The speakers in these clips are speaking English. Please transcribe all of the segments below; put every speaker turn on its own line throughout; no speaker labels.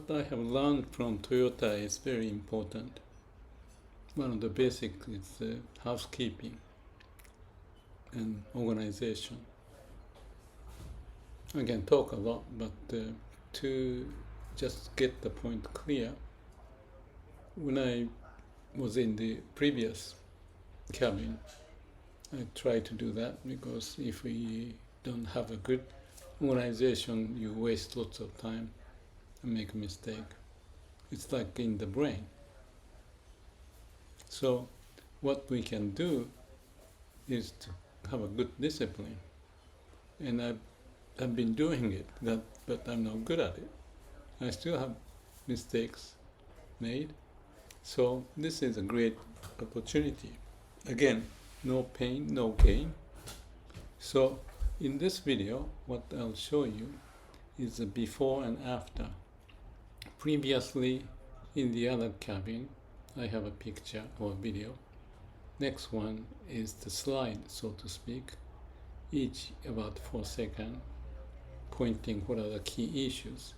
What I have learned from Toyota is very important. One of the basics is housekeeping and organization. I can talk a lot, but to just get the point clear, when I was in the previous cabin, I tried to do that because if we don't have a good organization, you waste lots of time and make a mistake. It's like in the brain. So what we can do is to have a good discipline. And I've been doing it, but I'm not good at it. I still have mistakes made. So this is a great opportunity. Again, no pain, no gain. So in this video, what I'll show you is the before and after. Previously, in the other cabin, I have a picture or a video. Next one is the slide, so to speak, each about 4 seconds, pointing what are the key issues.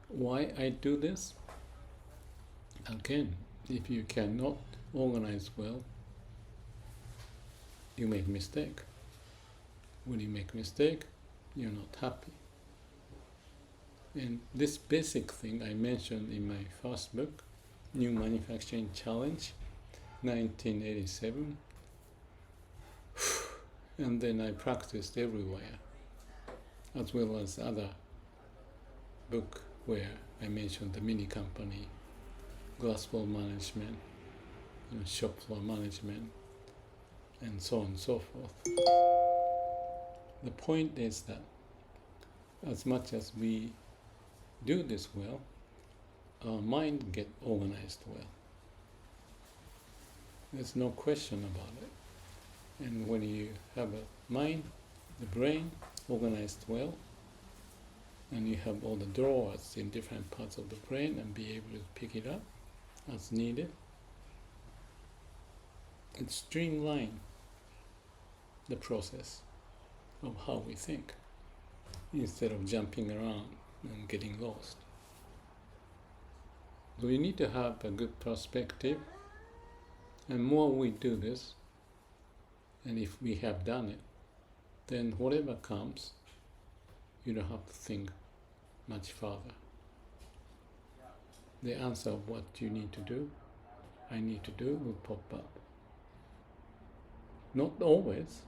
Why I do this? Again, if you cannot organize well, you make mistake. When you make mistake, you're not happy. And this basic thing I mentioned in my first book, New Manufacturing Challenge, 1987. And then I practiced everywhere, as well as other book where I mentioned the mini company, glass floor management, shop floor management, and so on and so forth. The point is that as much as we do this well, our mind get organized well. There's no question about it. And when you have a mind, the brain organized well, and you have all the drawers in different parts of the brain and be able to pick it up as needed, it streamlines the process of how we think instead of jumping around and getting lost. So we need to have a good perspective, and more we do this, and if we have done it, then whatever comes, you don't have to think much further. The answer of what you need to do, I need to do, will pop up. Not always,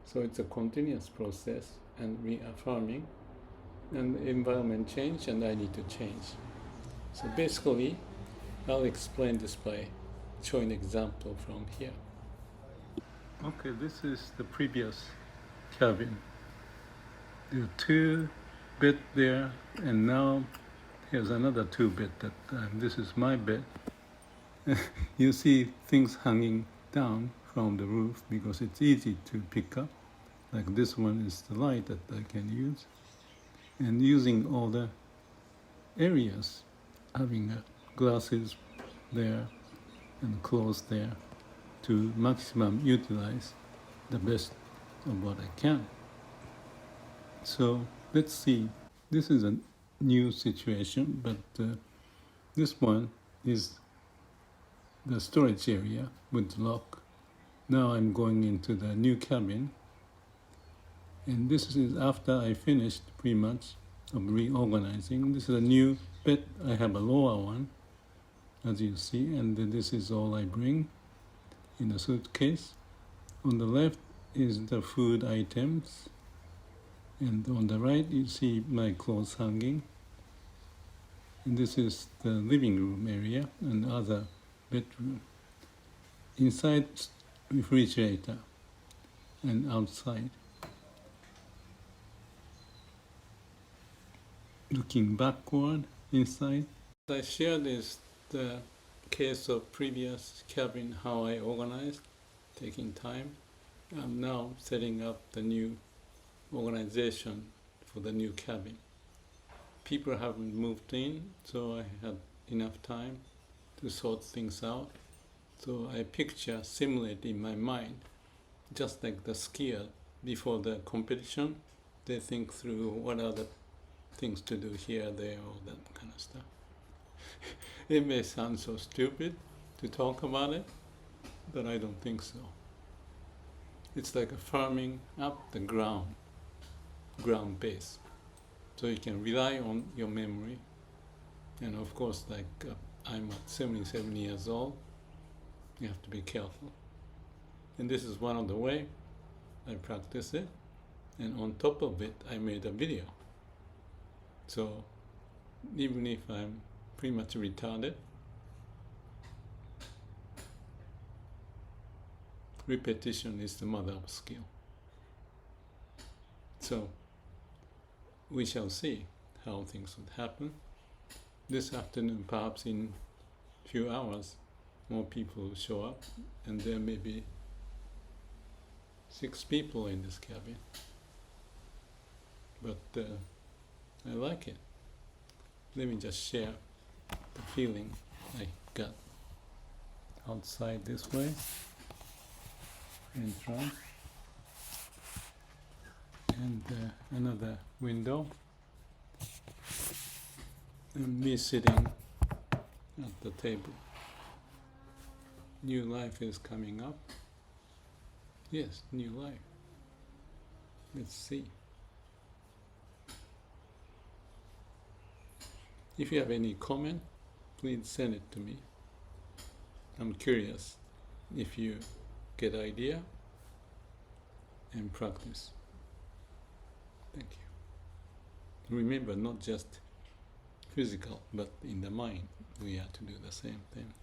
so it's a continuous process and reaffirming, and the environment change and I need to change. So basically, I'll explain this by showing an example from here. Okay, this is the previous cabin. There are 2 beds there, and now here's another 2 beds that time. This is my bed. You see things hanging down from the roof because it's easy to pick up. Like this one is the light that I can use. And using all the areas, having glasses there and clothes there to maximum utilize the best of what I can. So let's see. This is a new situation, but this one is the storage area with lock. Now I'm going into the new cabin, and this is after I finished pretty much of reorganizing. This is a new bed. I have a lower one, as you see, and this is all I bring in a suitcase. On the left is the food items, and on the right you see my clothes hanging. And this is the living room area and other bedroom. Inside, refrigerator, and outside. Looking backward, inside. I shared is the case of previous cabin, how I organized, taking time. I'm now setting up the new organization for the new cabin. People haven't moved in, so I had enough time to sort things out. So I simulate in my mind, just like the skier before the competition. They think through what are the things to do here, there, all that kind of stuff. It may sound so stupid to talk about it, but I don't think so. It's like a farming up the ground base. So you can rely on your memory. And of course, like I'm at 77 years old, you have to be careful. And this is one of the way I practice it. And on top of it, I made a video. So even if I'm pretty much retarded, repetition is the mother of skill. So we shall see how things would happen. This afternoon, perhaps in a few hours, more people will show up, and there may be 6 people in this cabin. But I like it. Let me just share the feeling I got outside this way, in front, and another window, and me sitting at the table. New life is coming up. Yes, new life. Let's see. If you have any comment, please send it to me. I'm curious if you get idea and practice. Thank you. Remember, not just physical, but in the mind, we have to do the same thing.